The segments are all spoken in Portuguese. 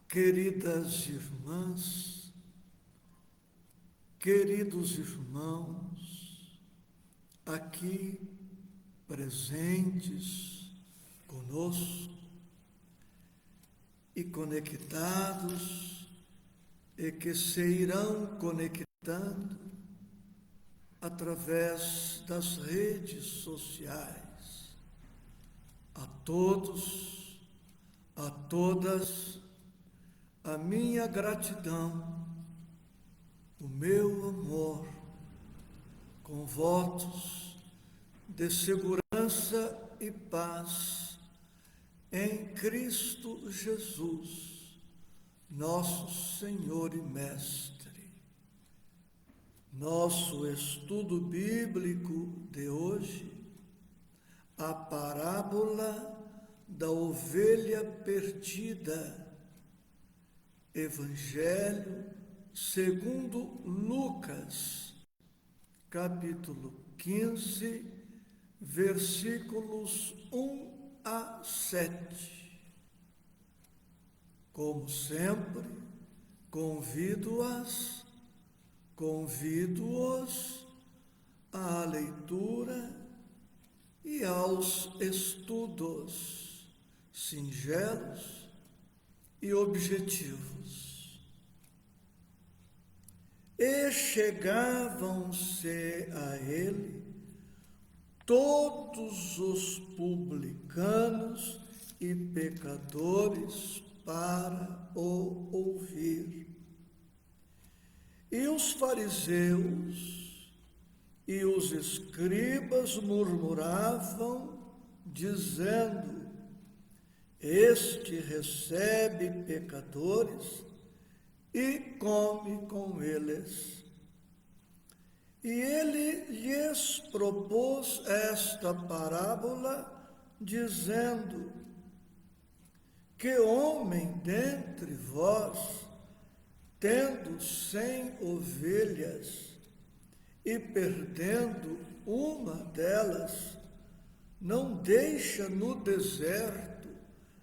Queridas irmãs, queridos irmãos, aqui presentes conosco e conectados e que se irão conectando através das redes sociais. A todos, a todas, a minha gratidão, o meu amor, com votos de segurança e paz em Cristo Jesus, nosso Senhor e Mestre. Nosso estudo bíblico de hoje, a parábola da ovelha perdida, Evangelho segundo Lucas, capítulo 15, versículos 1 a 7. Como sempre, convido-os à leitura e aos estudos singelos e objetivos. E chegavam-se a ele todos os publicanos e pecadores para o ouvir. E os fariseus e os escribas murmuravam, dizendo: Este recebe pecadores e come com eles. E ele lhes propôs esta parábola, dizendo: Que homem dentre vós, tendo 100 ovelhas e perdendo uma delas, não deixa no deserto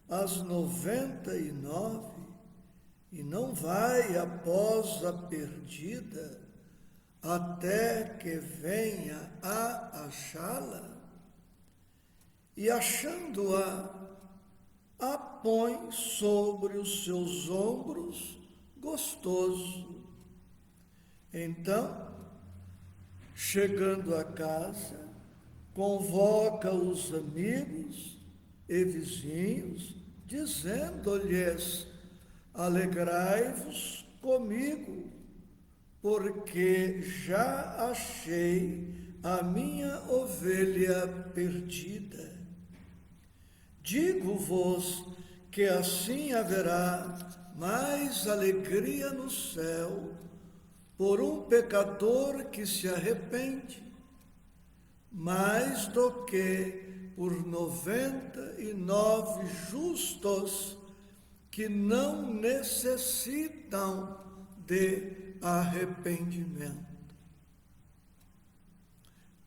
as 99 e não vai após a perdida até que venha a achá-la? E achando-a, a põe sobre os seus ombros gostoso. Então, chegando a casa, convoca os amigos e vizinhos, dizendo-lhes: Alegrai-vos comigo, porque já achei a minha ovelha perdida. Digo-vos que assim haverá mais alegria no céu por um pecador que se arrepende, mais do que por 99 justos que não necessitam de arrependimento.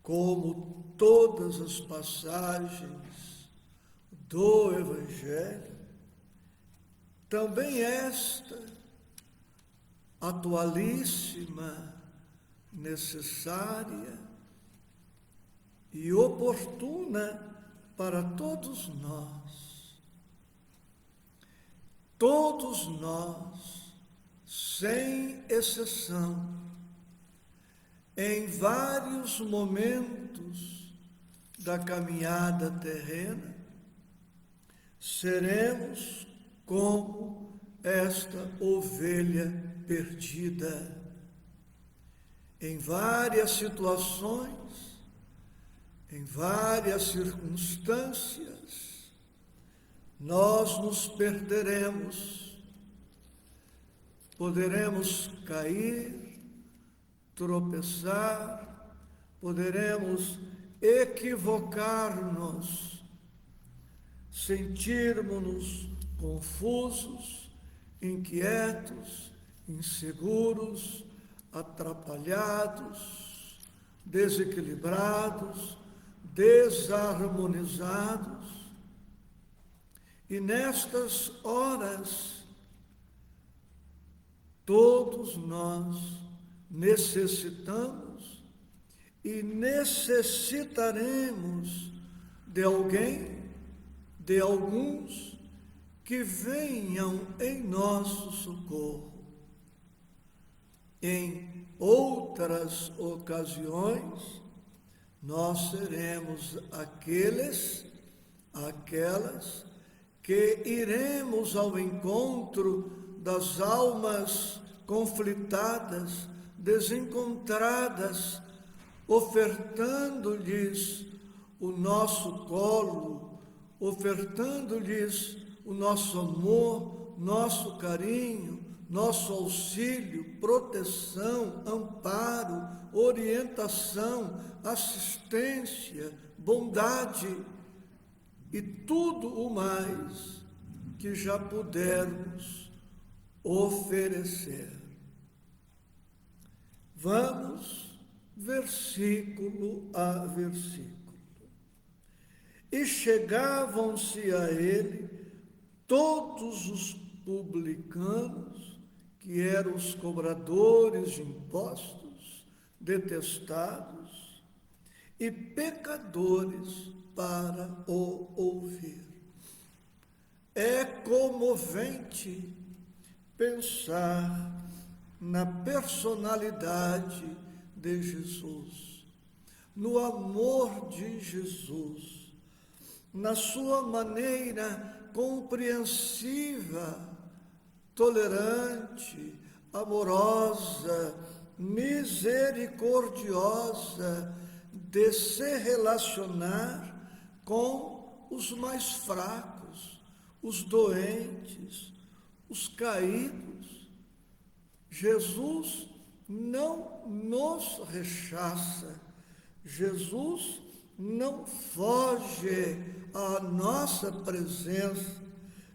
Como todas as passagens do Evangelho, também esta, atualíssima, necessária e oportuna para todos nós. Todos nós, sem exceção, em vários momentos da caminhada terrena, seremos como esta ovelha perdida. Em várias situações, em várias circunstâncias, nós nos perderemos, poderemos cair, tropeçar, poderemos equivocar-nos, sentirmos-nos confusos, inquietos, inseguros, atrapalhados, desequilibrados, desarmonizados. E nestas horas Todos nós necessitamos e necessitaremos de alguém, de alguns que venham em nosso socorro. Em outras ocasiões, nós seremos aquelas que iremos ao encontro das almas conflitadas, desencontradas, ofertando-lhes o nosso colo, ofertando-lhes o nosso amor, nosso carinho, nosso auxílio, proteção, amparo, orientação, assistência, bondade e tudo o mais que já pudermos oferecer. Vamos versículo a versículo. E chegavam-se a ele todos os publicanos, que eram os cobradores de impostos, detestados, e pecadores para o ouvir. É comovente pensar na personalidade de Jesus, no amor de Jesus, na sua maneira compreensiva, tolerante, amorosa, misericordiosa de se relacionar com os mais fracos, os doentes, os caídos. Jesus não nos rechaça, Jesus não foge à nossa presença,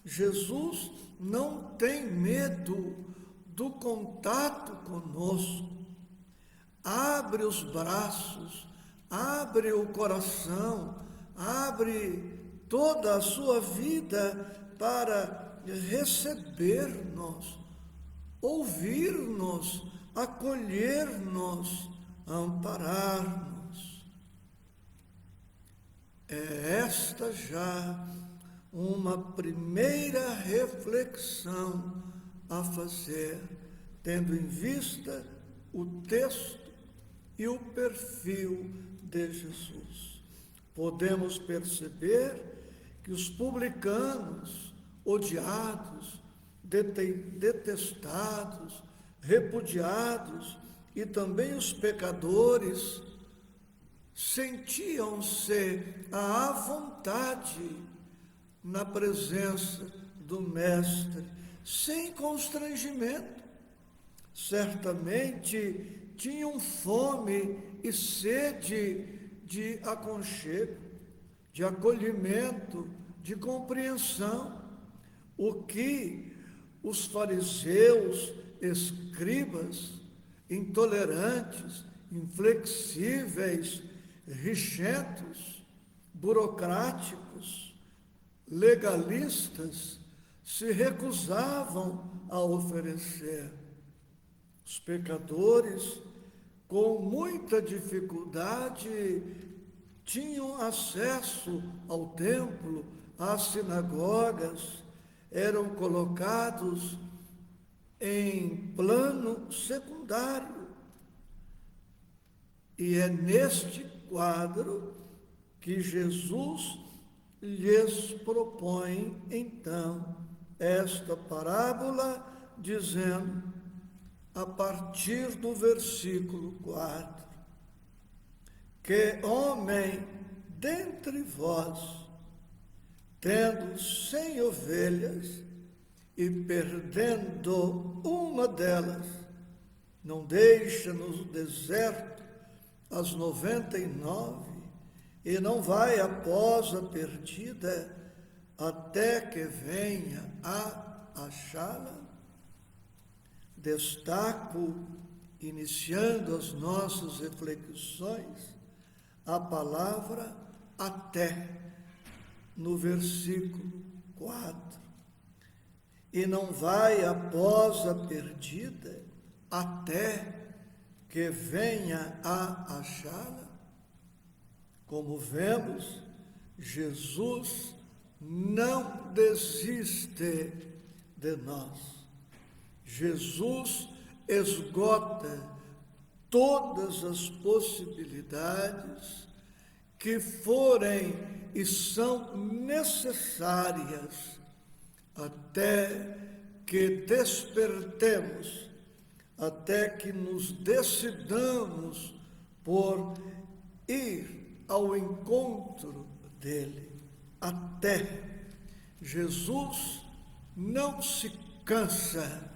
Jesus não tem medo do contato conosco. Abre os braços, abre o coração, abre toda a sua vida para receber-nos, ouvir-nos, acolher-nos, amparar-nos. É esta já uma primeira reflexão a fazer, tendo em vista o texto e o perfil de Jesus. Podemos perceber que os publicanos, odiados, detestados, repudiados, e também os pecadores, sentiam-se à vontade na presença do Mestre, sem constrangimento. Certamente tinham fome e sede de aconchego, de acolhimento, de compreensão, o que os fariseus, escribas, intolerantes, inflexíveis, rixentos, burocráticos, legalistas, se recusavam a oferecer. Os pecadores, com muita dificuldade, tinham acesso ao templo, às sinagogas, eram colocados em plano secundário. E é neste quadro que Jesus lhes propõe, então, esta parábola, dizendo, a partir do versículo 4, que homem dentre vós, tendo 100 ovelhas e perdendo uma delas, não deixa no deserto as 99 e não vai após a perdida até que venha a achá-la? Destaco, iniciando as nossas reflexões, a palavra até, no versículo 4. e não vai após a perdida até que venha a achá-la? Como vemos, Jesus não desiste de nós. Jesus esgota todas as possibilidades que forem e são necessárias até que despertemos, até que nos decidamos por ir ao encontro dele. Até Jesus não se cansa,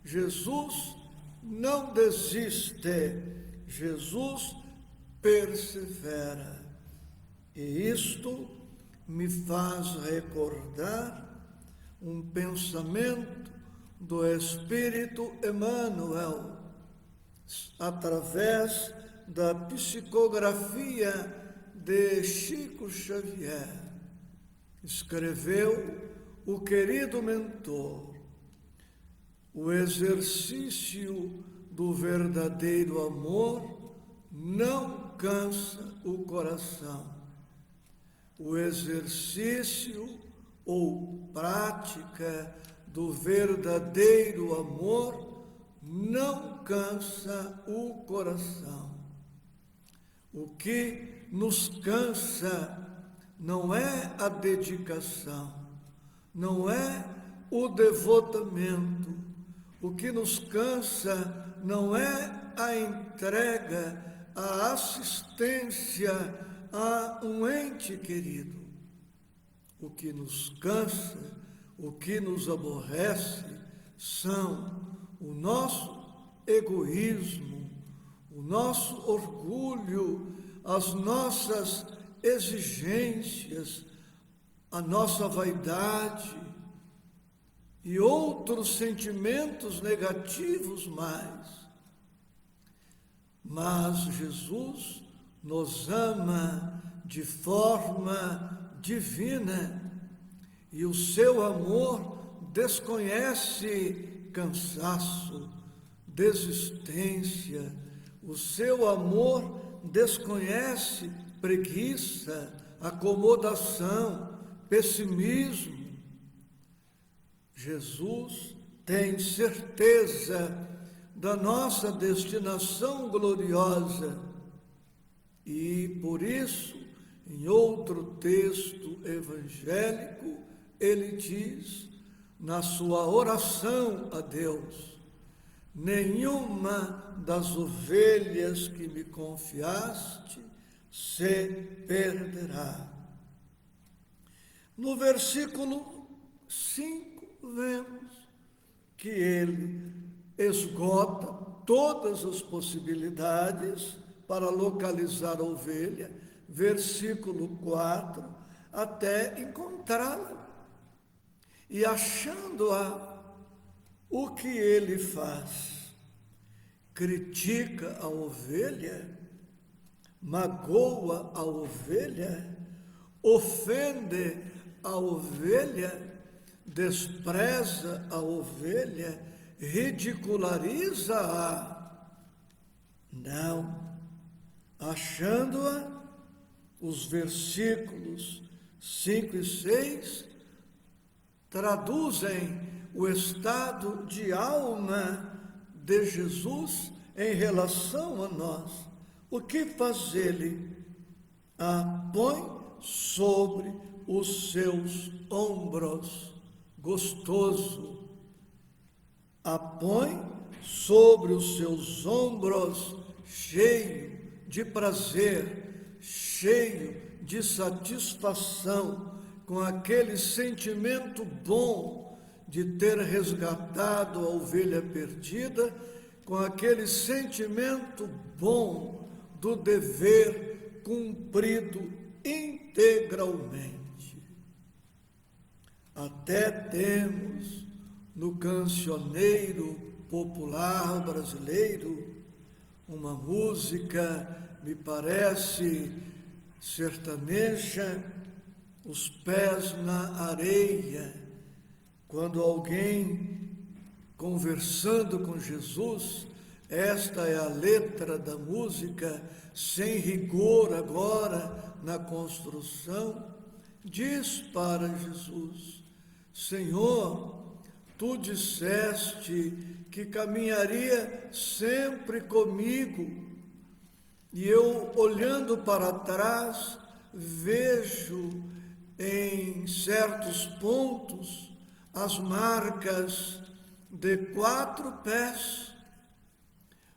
Jesus não desiste, Jesus persevera. E isto me faz recordar um pensamento do Espírito Emmanuel, através da psicografia de Chico Xavier. Escreveu o querido mentor: o exercício do verdadeiro amor não cansa o coração. O exercício ou prática do verdadeiro amor não cansa o coração. O que nos cansa não é a dedicação, não é o devotamento. O que nos cansa não é a entrega, a assistência a um ente querido. O que nos cansa, o que nos aborrece, são o nosso egoísmo, o nosso orgulho, as nossas exigências, a nossa vaidade e outros sentimentos negativos mais. Mas Jesus nos ama de forma divina e o seu amor desconhece cansaço, desistência, o seu amor desconhece preguiça, acomodação, pessimismo. Jesus tem certeza da nossa destinação gloriosa e, por isso, em outro texto evangélico, ele diz, na sua oração a Deus: nenhuma das ovelhas que me confiaste se perderá. No versículo 5, vemos que ele esgota todas as possibilidades para localizar a ovelha, versículo 4, até encontrá-la. E achando-a, o que ele faz? Critica a ovelha, magoa a ovelha, ofende a ovelha, despreza a ovelha, ridiculariza-a. Não. Achando-a, os versículos 5 e 6 traduzem o estado de alma de Jesus em relação a nós. O que faz ele? A põe sobre os seus ombros, gostoso. A põe sobre os seus ombros, cheio de prazer, cheio de satisfação, com aquele sentimento bom de ter resgatado a ovelha perdida, com aquele sentimento bom do dever cumprido integralmente. Até temos no cancioneiro popular brasileiro uma música, me parece sertaneja, Os Pés na Areia, quando alguém conversando com Jesus, esta é a letra da música, sem rigor agora na construção, diz para Jesus: Senhor, tu disseste que caminharia sempre comigo, e eu, olhando para trás, vejo em certos pontos as marcas de 4 pés,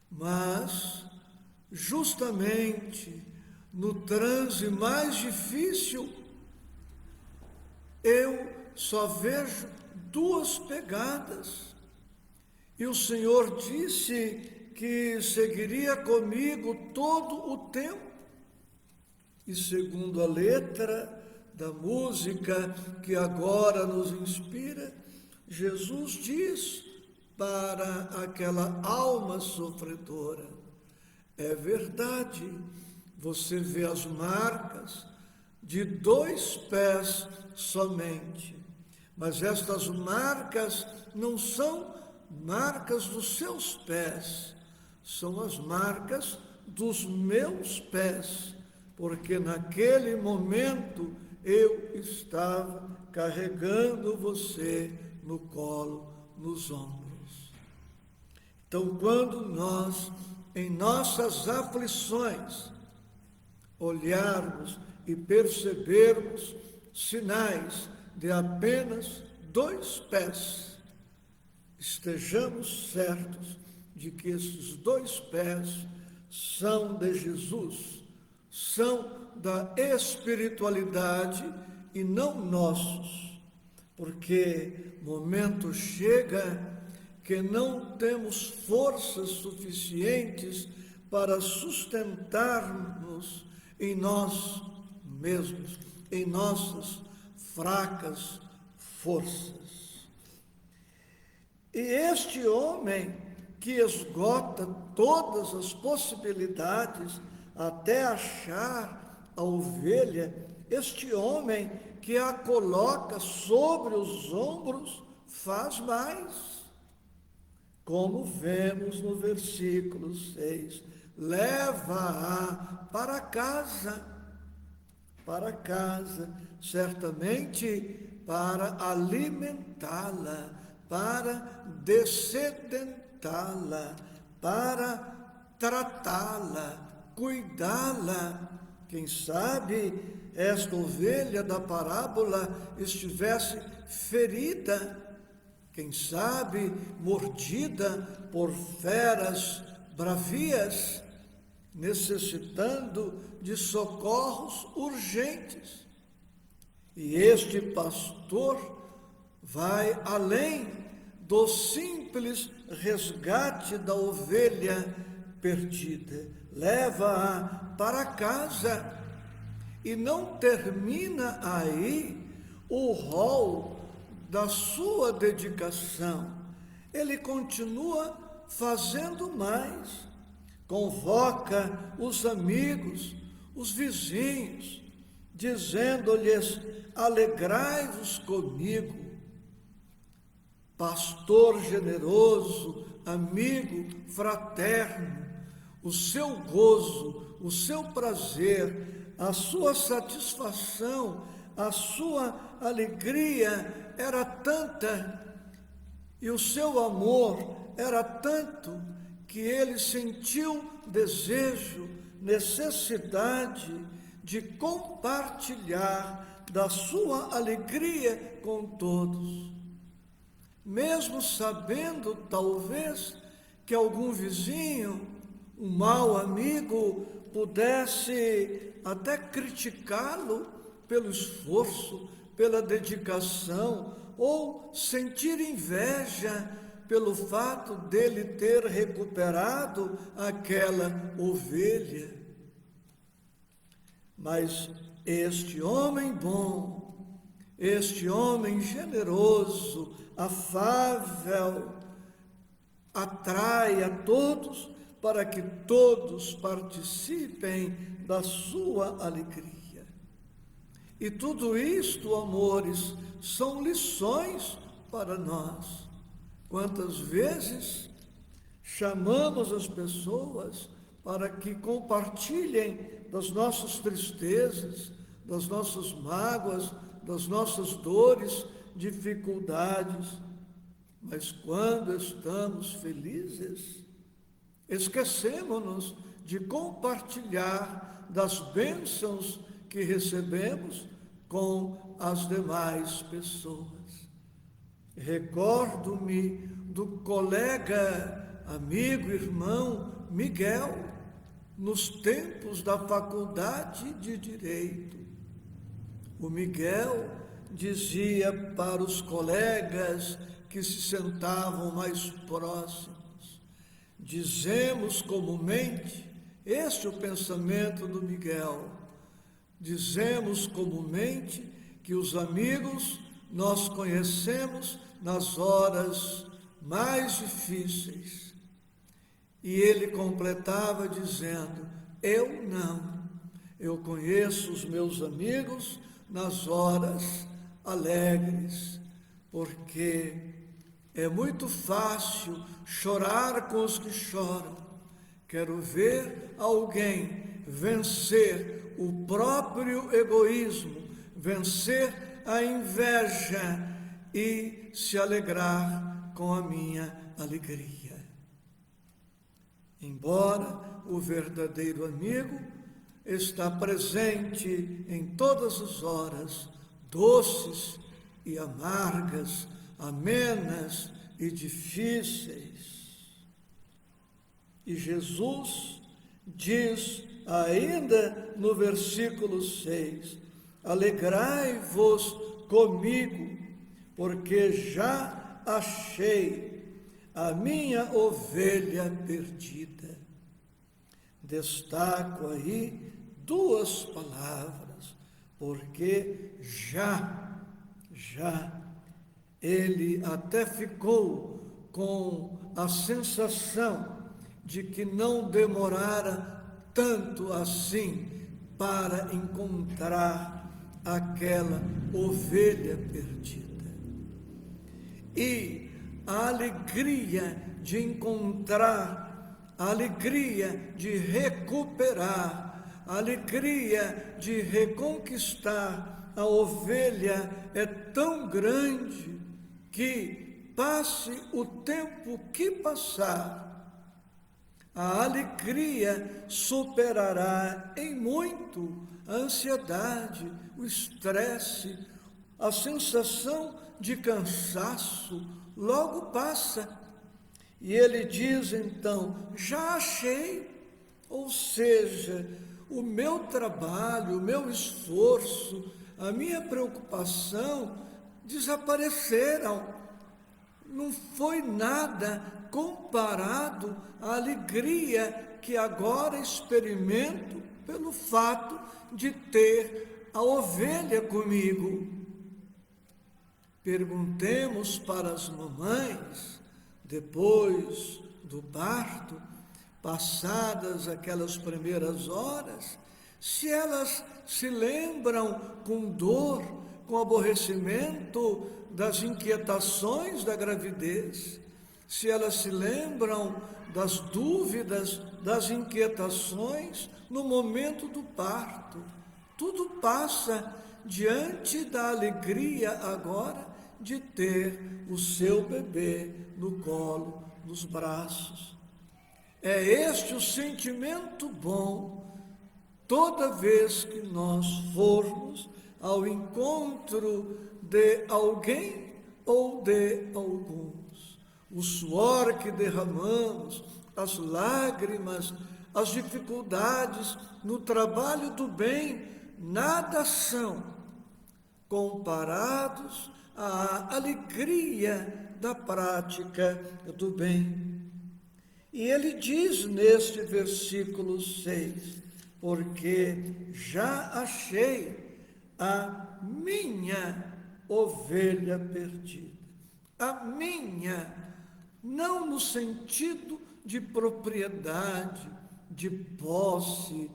mas justamente no transe mais difícil, eu só vejo 2 pegadas. E o Senhor disse que seguiria comigo todo o tempo. E segundo a letra da música que agora nos inspira, Jesus diz para aquela alma sofredora: é verdade, você vê as marcas de 2 pés somente, mas estas marcas não são marcas dos seus pés, são as marcas dos meus pés, porque naquele momento eu estava carregando você no colo, nos ombros. Então, quando nós, em nossas aflições, olharmos e percebermos sinais de apenas 2 pés, estejamos certos de que esses 2 pés são de Jesus, são da espiritualidade e não nossos, porque momento chega que não temos forças suficientes para sustentarmos em nós mesmos, em nossas fracas forças. E este homem que esgota todas as possibilidades até achar a ovelha, este homem que a coloca sobre os ombros faz mais. Como vemos no versículo 6, leva-a para casa, certamente para alimentá-la, para dessedentá-la, para tratá-la, cuidá-la. Quem sabe esta ovelha da parábola estivesse ferida, quem sabe mordida por feras bravias, necessitando de socorros urgentes. E este pastor vai além do simples resgate da ovelha perdida, leva-a para casa e não termina aí o rol da sua dedicação. Ele continua fazendo mais, convoca os amigos, os vizinhos, dizendo-lhes: alegrai-vos comigo. Pastor generoso, amigo, fraterno, o seu gozo, o seu prazer, a sua satisfação, a sua alegria era tanta e o seu amor era tanto que ele sentiu desejo, necessidade de compartilhar da sua alegria com todos, mesmo sabendo talvez que algum vizinho, um mau amigo, pudesse até criticá-lo pelo esforço, pela dedicação, ou sentir inveja pelo fato dele ter recuperado aquela ovelha. Mas este homem bom, este homem generoso, afável, atrai a todos para que todos participem da sua alegria. E tudo isto, amores, são lições para nós. Quantas vezes chamamos as pessoas para que compartilhem das nossas tristezas, das nossas mágoas, das nossas dores, dificuldades. Mas quando estamos felizes, esquecemos-nos de compartilhar das bênçãos que recebemos com as demais pessoas. Recordo-me do colega, amigo, irmão Miguel, nos tempos da faculdade de Direito. O Miguel dizia para os colegas que se sentavam mais próximos, dizemos comumente, este é o pensamento do Miguel, dizemos comumente que os amigos nós conhecemos nas horas mais difíceis. E ele completava dizendo, eu não, eu conheço os meus amigos nas horas alegres, porque é muito fácil chorar com os que choram. Quero ver alguém vencer o próprio egoísmo, vencer a inveja e se alegrar com a minha alegria. Embora o verdadeiro amigo está presente em todas as horas, doces e amargas, amenas e difíceis. E Jesus diz ainda no versículo 6, alegrai-vos comigo, porque já achei a minha ovelha perdida. Destaco aí duas palavras, porque já, ele até ficou com a sensação de que não demorara tanto assim para encontrar aquela ovelha perdida. E a alegria de encontrar, a alegria de recuperar, a alegria de reconquistar a ovelha é tão grande que, passe o tempo que passar, a alegria superará em muito a ansiedade, o estresse, a sensação de cansaço, logo passa. E ele diz então, já achei, ou seja, o meu trabalho, o meu esforço, a minha preocupação desapareceram. Não foi nada comparado à alegria que agora experimento pelo fato de ter a ovelha comigo. Perguntemos para as mamães, depois do parto, passadas aquelas primeiras horas, se elas se lembram com dor, com aborrecimento das inquietações da gravidez, se elas se lembram das dúvidas, das inquietações no momento do parto. Tudo passa diante da alegria agora de ter o seu bebê no colo, nos braços. É este o sentimento bom toda vez que nós formos ao encontro de alguém ou de alguns. O suor que derramamos, as lágrimas, as dificuldades no trabalho do bem, nada são comparados à alegria da prática do bem. E ele diz neste versículo 6, porque já achei a minha ovelha perdida. A minha, não no sentido de propriedade, de posse,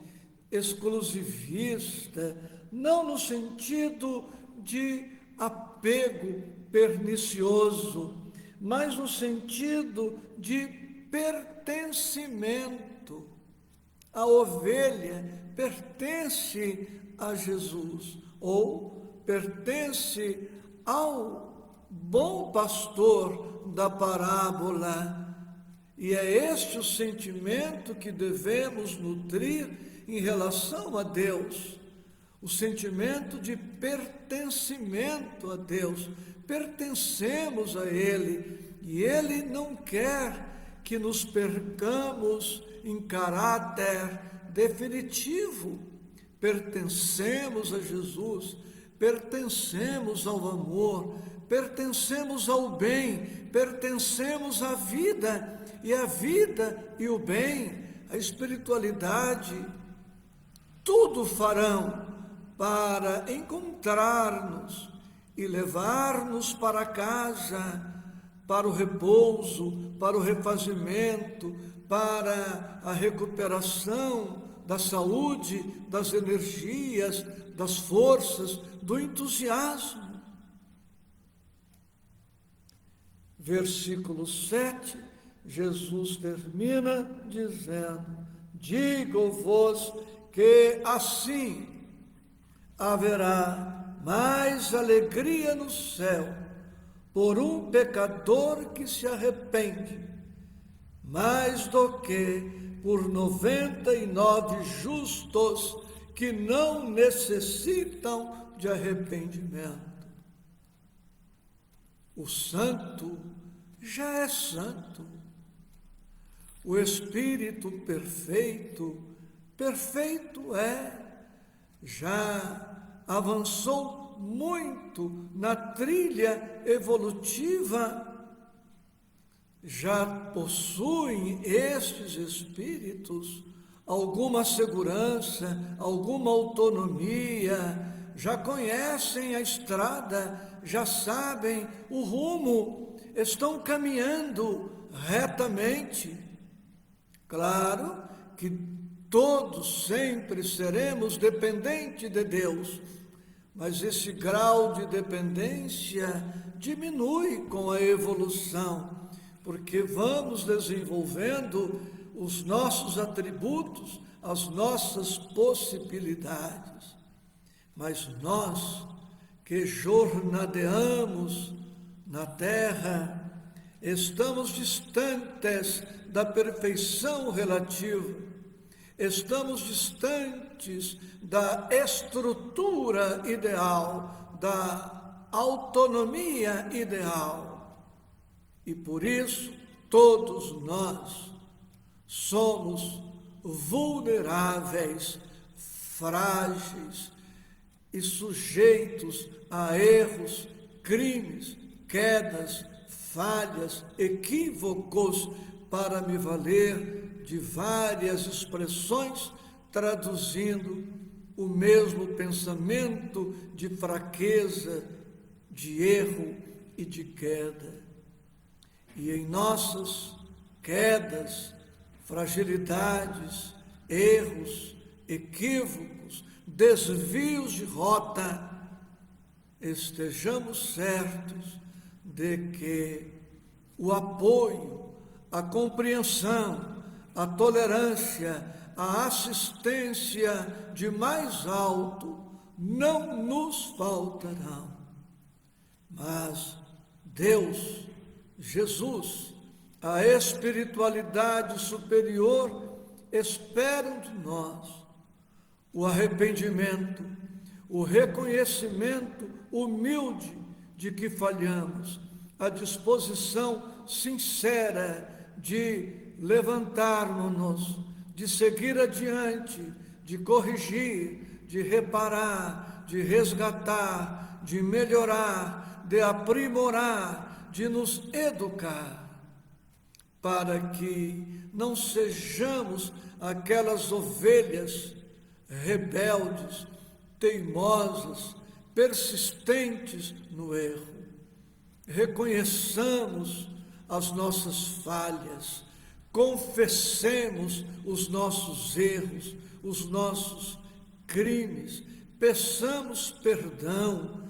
exclusivista, não no sentido de apego pernicioso, mas no sentido de pertencimento. A ovelha pertence a Jesus, ou pertence ao bom pastor da parábola. E é este o sentimento que devemos nutrir em relação a Deus, o sentimento de pertencimento a Deus. Pertencemos a Ele, e Ele não quer que nos percamos em caráter definitivo. Pertencemos a Jesus, pertencemos ao amor, pertencemos ao bem, pertencemos à vida, e a vida e o bem, a espiritualidade, tudo farão para encontrar-nos e levar-nos para casa, para o repouso, para o refazimento, para a recuperação da saúde, das energias, das forças, do entusiasmo. Versículo 7, Jesus termina dizendo: digo-vos que assim haverá mais alegria no céu por um pecador que se arrepende, mais do que por 99 justos que não necessitam de arrependimento. O santo já é santo. O Espírito perfeito, perfeito é, já avançou muito na trilha evolutiva, já possuem estes espíritos alguma segurança, alguma autonomia, já conhecem a estrada, já sabem o rumo, estão caminhando retamente. Claro que todos sempre seremos dependentes de Deus, mas esse grau de dependência diminui com a evolução, porque vamos desenvolvendo os nossos atributos, as nossas possibilidades. Mas nós que jornadeamos na terra, estamos distantes da perfeição relativa, estamos distantes da estrutura ideal, da autonomia ideal. E por isso, todos nós somos vulneráveis, frágeis e sujeitos a erros, crimes, quedas, falhas, equívocos, para me valer de várias expressões, traduzindo o mesmo pensamento de fraqueza, de erro e de queda. E em nossas quedas, fragilidades, erros, equívocos, desvios de rota, estejamos certos de que o apoio, a compreensão, a tolerância, a assistência de mais alto não nos faltarão. Mas Deus, Jesus, a espiritualidade superior esperam de nós o arrependimento, o reconhecimento humilde de que falhamos, a disposição sincera de levantarmos-nos, de seguir adiante, de corrigir, de reparar, de resgatar, de melhorar, de aprimorar, de nos educar, para que não sejamos aquelas ovelhas rebeldes, teimosas, persistentes no erro. Reconheçamos as nossas falhas, confessemos os nossos erros, os nossos crimes, peçamos perdão,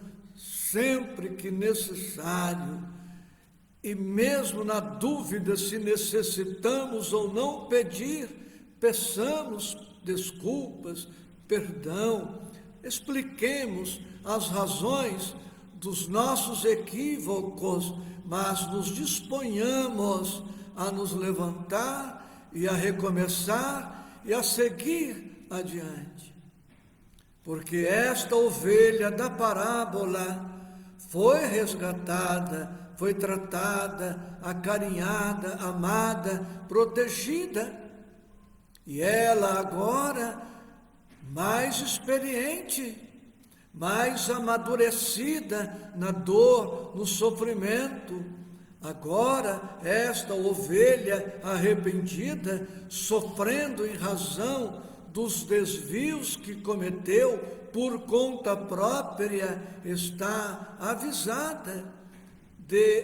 sempre que necessário, e mesmo na dúvida se necessitamos ou não pedir, peçamos desculpas, perdão, expliquemos as razões dos nossos equívocos, mas nos disponhamos a nos levantar e a recomeçar e a seguir adiante. Porque esta ovelha da parábola foi resgatada, foi tratada, acarinhada, amada, protegida. E ela agora, mais experiente, mais amadurecida na dor, no sofrimento. Agora, esta ovelha arrependida, sofrendo em razão dos desvios que cometeu por conta própria, está avisada de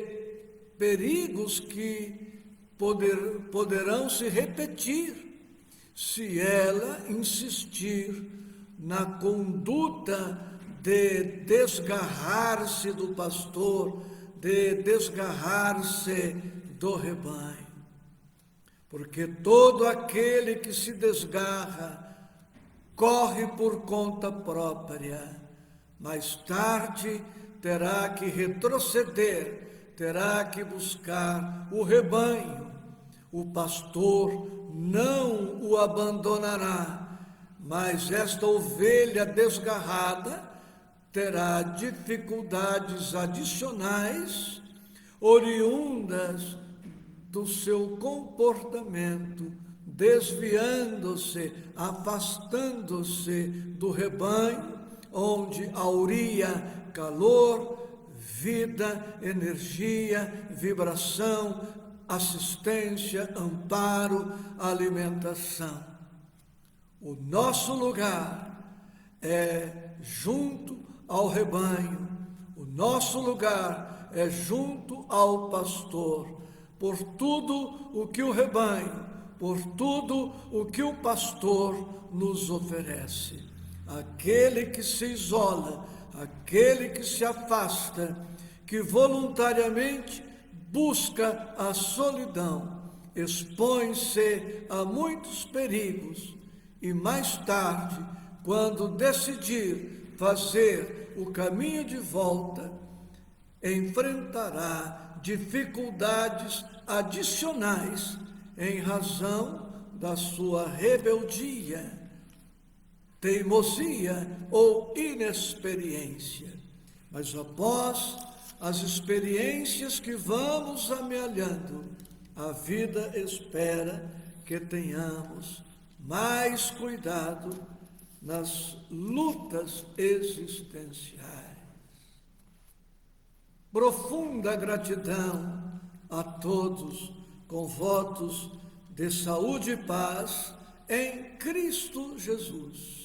perigos que poderão se repetir se ela insistir na conduta de desgarrar-se do pastor, de desgarrar-se do rebanho. Porque todo aquele que se desgarra corre por conta própria. Mais tarde terá que retroceder, terá que buscar o rebanho. O pastor não o abandonará, mas esta ovelha desgarrada terá dificuldades adicionais oriundas do seu comportamento, desviando-se, afastando-se do rebanho, onde hauria calor, vida, energia, vibração, assistência, amparo, alimentação. O nosso lugar é junto ao rebanho, o nosso lugar é junto ao pastor. Por tudo o que o rebanho, por tudo o que o pastor nos oferece. Aquele que se isola, aquele que se afasta, que voluntariamente busca a solidão, expõe-se a muitos perigos e mais tarde, quando decidir fazer o caminho de volta, enfrentará dificuldades adicionais em razão da sua rebeldia, teimosia ou inexperiência. Mas após as experiências que vamos amealhando, a vida espera que tenhamos mais cuidado nas lutas existenciais. Profunda gratidão a todos, com votos de saúde e paz em Cristo Jesus.